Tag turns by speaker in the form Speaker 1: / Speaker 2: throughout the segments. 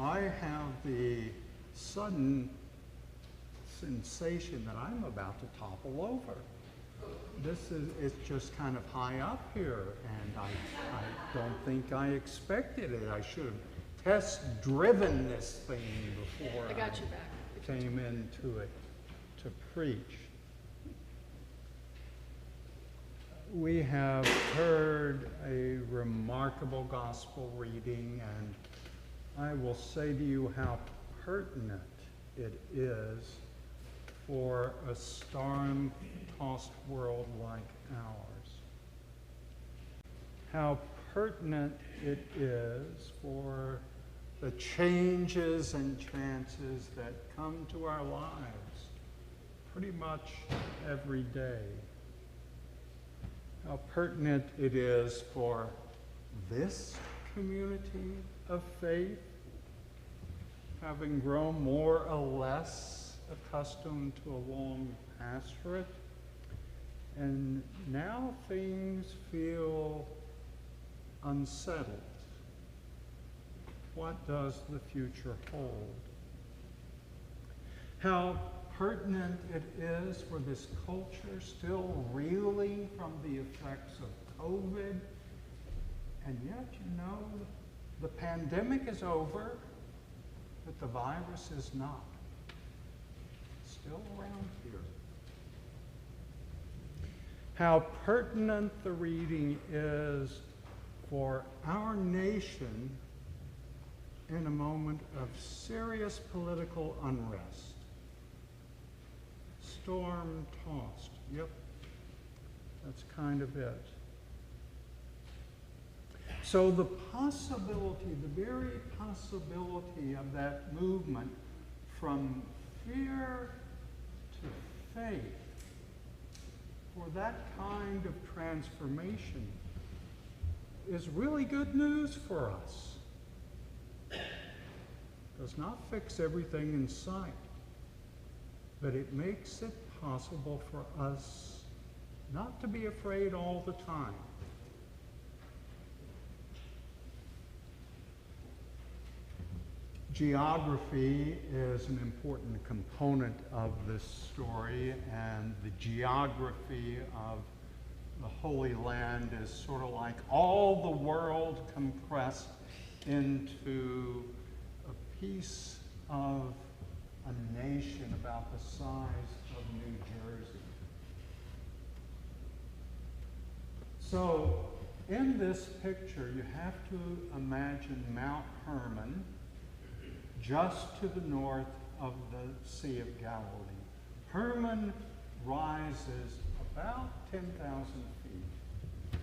Speaker 1: I have the sudden sensation that I'm about to topple over. It's just kind of high up here, and I don't think I expected it. I should have test-driven this thing before
Speaker 2: I got you back.
Speaker 1: Came into it to preach. We have heard a remarkable gospel reading, and I will say to you how pertinent it is for a storm-tossed world like ours. How pertinent it is for the changes and chances that come to our lives pretty much every day. How pertinent it is for this community of faith, having grown more or less accustomed to a long pastorate, and now things feel unsettled. What does the future hold? How pertinent it is for this culture still reeling from the effects of COVID, and yet, you know, the pandemic is over, but the virus is not. It's still around here. How pertinent the reading is for our nation in a moment of serious political unrest. Storm-tossed, yep, that's kind of it. So the possibility, the very possibility of that movement from fear to faith, for that kind of transformation, is really good news for us. Does not fix everything in sight, but it makes it possible for us not to be afraid all the time. Geography is an important component of this story, and the geography of the Holy Land is sort of like all the world compressed into a piece of a nation about the size of New Jersey. So in this picture, you have to imagine Mount Hermon just to the north of the Sea of Galilee. Hermon rises about 10,000 feet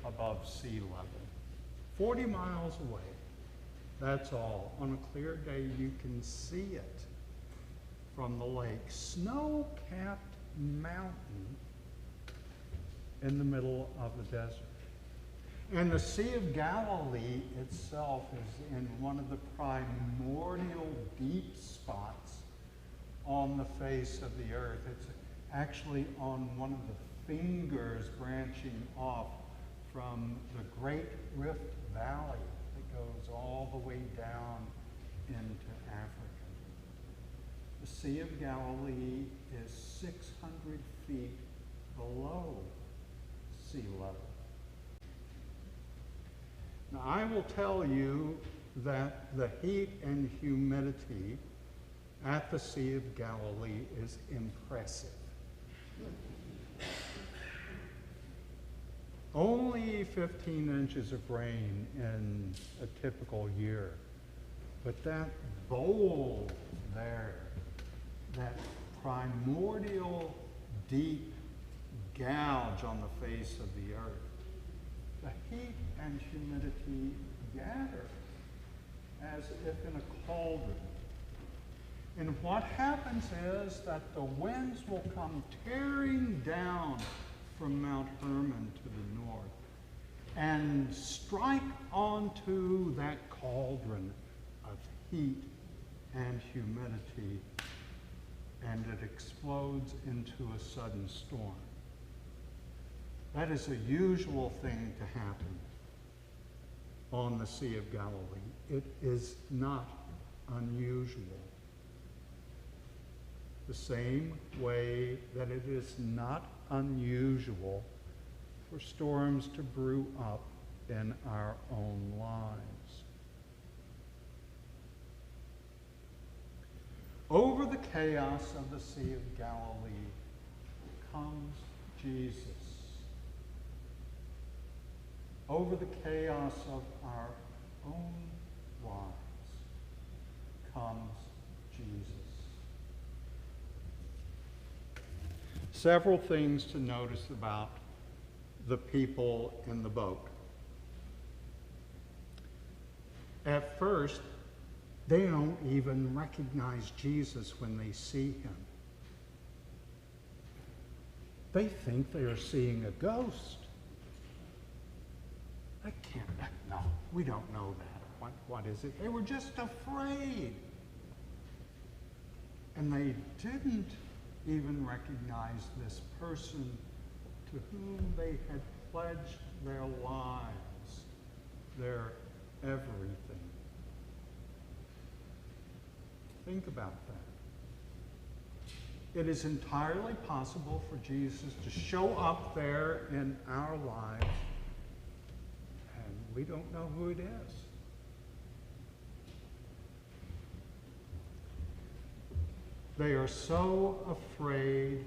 Speaker 1: above sea level, 40 miles away. That's all. On a clear day, you can see it from the lake. Snow-capped mountain in the middle of the desert. And the Sea of Galilee itself is in one of the primordial deep spots on the face of the earth. It's actually on one of the fingers branching off from the Great Rift Valley that goes all the way down into Africa. The Sea of Galilee is 600 feet below sea level. Now, I will tell you that the heat and humidity at the Sea of Galilee is impressive. Only 15 inches of rain in a typical year, but that bowl there, that primordial deep gouge on the face of the earth, the heat and humidity gather as if in a cauldron. And what happens is that the winds will come tearing down from Mount Hermon to the north and strike onto that cauldron of heat and humidity, and it explodes into a sudden storm. That is a usual thing to happen on the Sea of Galilee. It is not unusual. The same way that it is not unusual for storms to brew up in our own lives. Over the chaos of the Sea of Galilee comes Jesus. Over the chaos of our own lives comes Jesus. Several things to notice about the people in the boat. At first, they don't even recognize Jesus when they see him. They think they are seeing a ghost. No, we don't know that. What is it? They were just afraid. And they didn't even recognize this person to whom they had pledged their lives, their everything. Think about that. It is entirely possible for Jesus to show up there in our lives, and we don't know who it is. They are so afraid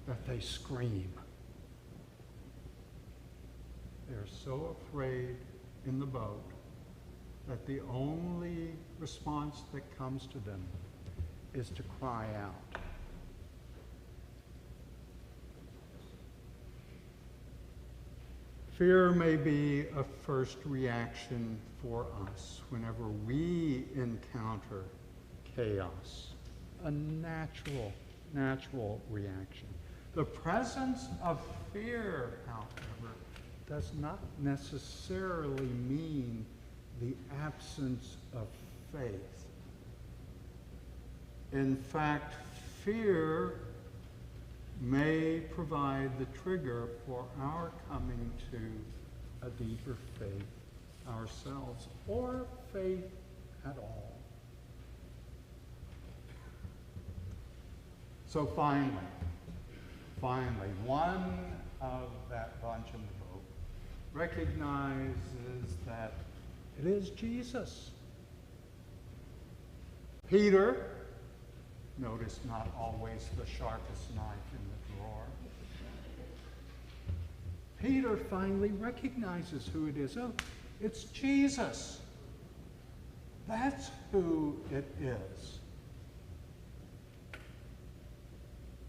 Speaker 1: that they scream. They're so afraid in the boat that the only response that comes to them is to cry out. Fear may be a first reaction for us whenever we encounter chaos. A natural reaction. The presence of fear, however, does not necessarily mean the absence of faith. In fact, fear may provide the trigger for our coming to a deeper faith ourselves, or faith at all. So finally, one of that bunch in the boat recognizes that it is Jesus. Peter, notice not always the sharpest knife in the drawer. Peter finally recognizes who it is. Oh, it's Jesus. That's who it is.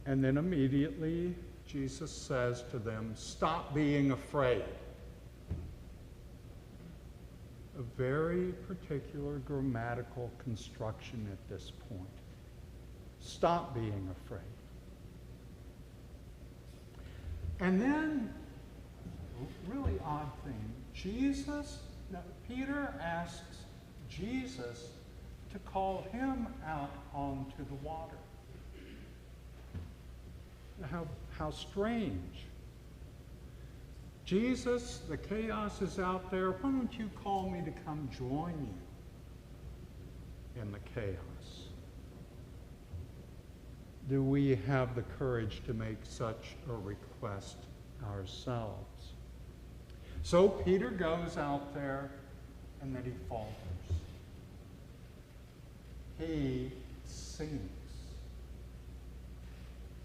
Speaker 1: And then immediately, Jesus says to them, stop being afraid. A very particular grammatical construction at this point. Stop being afraid. And then, a really odd thing, Peter asks Jesus to call him out onto the water. How strange. Jesus, the chaos is out there. Why don't you call me to come join you in the chaos? Do we have the courage to make such a request ourselves? So Peter goes out there, and then he falters. He sinks.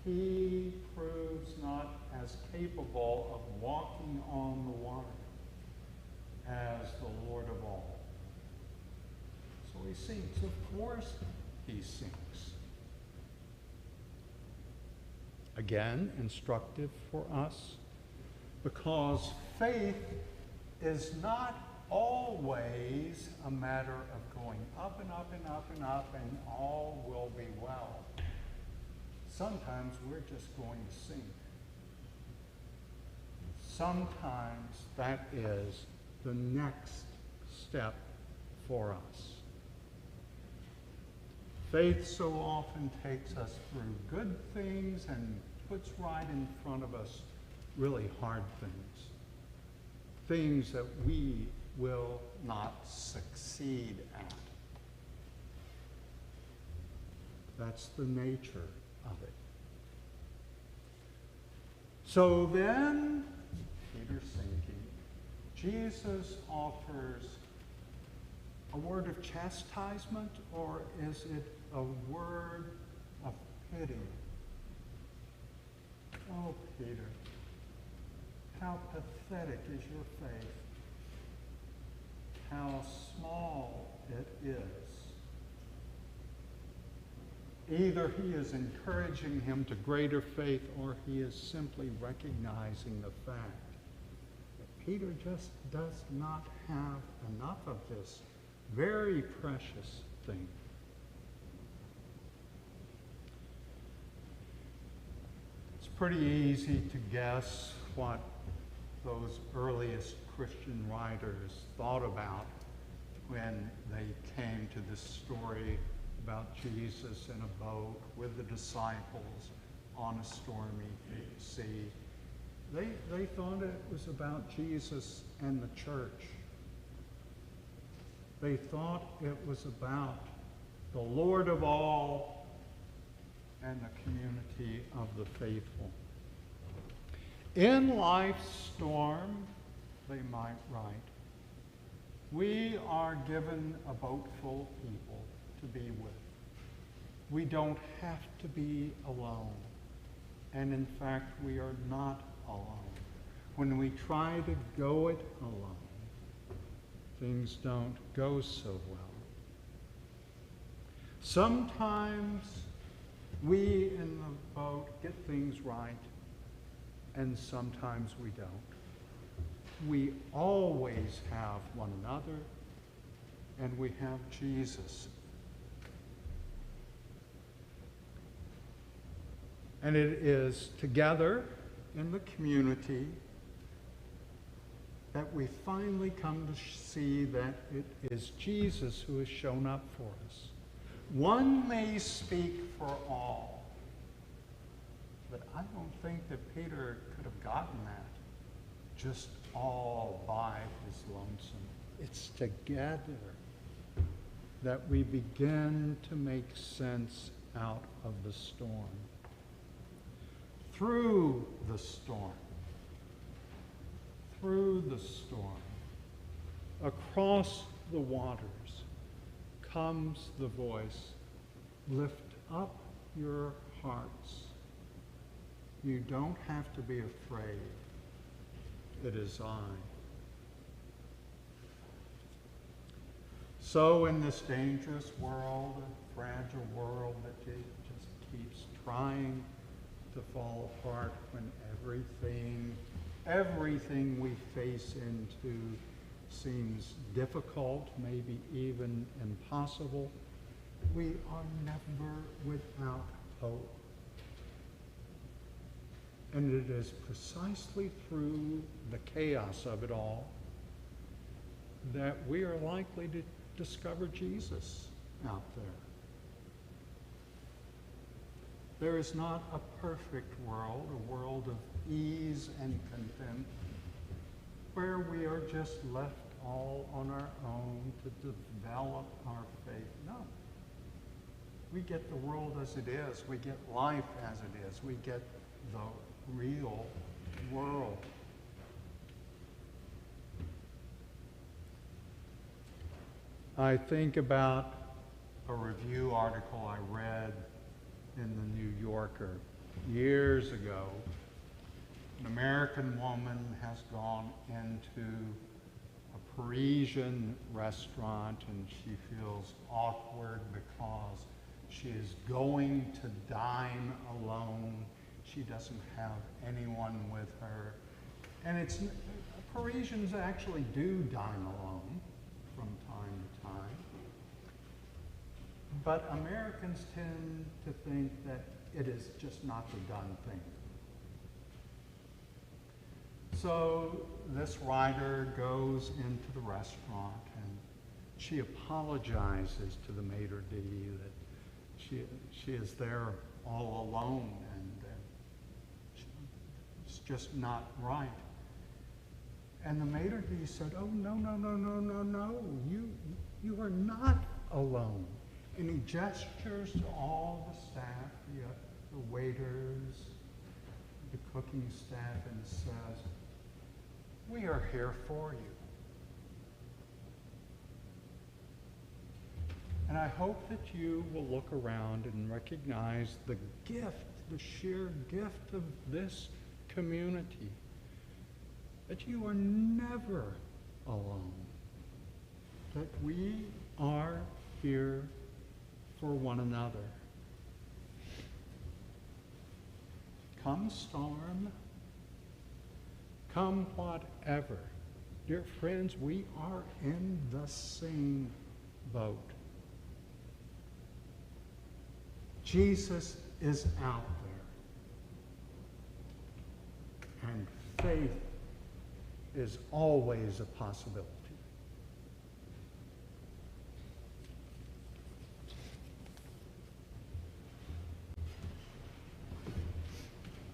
Speaker 1: He proves not as capable of walking on the water as the Lord of all. So he sinks. Of course he sinks. Again, instructive for us, because faith is not always a matter of going up and up and up and up and all will be well. Sometimes we're just going to sink. Sometimes that is the next step for us. Faith so often takes us through good things and puts right in front of us really hard things. Things that we will not succeed at. That's the nature of it. So then, Peter's thinking, Jesus offers a word of chastisement, or is it a word of pity? Oh, Peter, how pathetic is your faith? How small it is. Either he is encouraging him to greater faith, or he is simply recognizing the fact that Peter just does not have enough of this very precious thing. It's pretty easy to guess what those earliest Christian writers thought about when they came to this story about Jesus in a boat with the disciples on a stormy sea. They thought it was about Jesus and the church. They thought it was about the Lord of all and the community of the faithful. In life's storm, they might write, we are given a boat full of people to be with. We don't have to be alone. And in fact, we are not alone. When we try to go it alone, things don't go so well. Sometimes we in the boat get things right, and sometimes we don't. We always have one another, and we have Jesus. And it is together in the community that we finally come to see that it is Jesus who has shown up for us. One may speak for all, but I don't think that Peter could have gotten that just all by his lonesome. It's together that we begin to make sense out of the storm. Through the storm, across the waters, comes the voice, lift up your hearts. You don't have to be afraid. It is I. So in this dangerous world, a fragile world that just keeps trying to fall apart, when everything we face into seems difficult, maybe even impossible, we are never without hope. And it is precisely through the chaos of it all that we are likely to discover Jesus out there. There is not a perfect world, a world of ease and content, where we are just left all on our own to develop our faith. No. We get the world as it is. We get life as it is. We get the real world. I think about a review article I read in the New Yorker years ago. An American woman has gone into a Parisian restaurant and she feels awkward because she is going to dine alone. She doesn't have anyone with her. And Parisians actually do dine alone from time to time. But Americans tend to think that it is just not the done thing. So this writer goes into the restaurant and she apologizes to the maitre d' that she is there all alone and it's just not right. And the maitre d' said, oh, no, you are not alone. And he gestures to all the staff, the waiters, the cooking staff, and says, "We are here for you." And I hope that you will look around and recognize the gift, the sheer gift of this community, that you are never alone, that we are here for one another. Come storm, come whatever. Dear friends, we are in the same boat. Jesus is out there, and faith is always a possibility.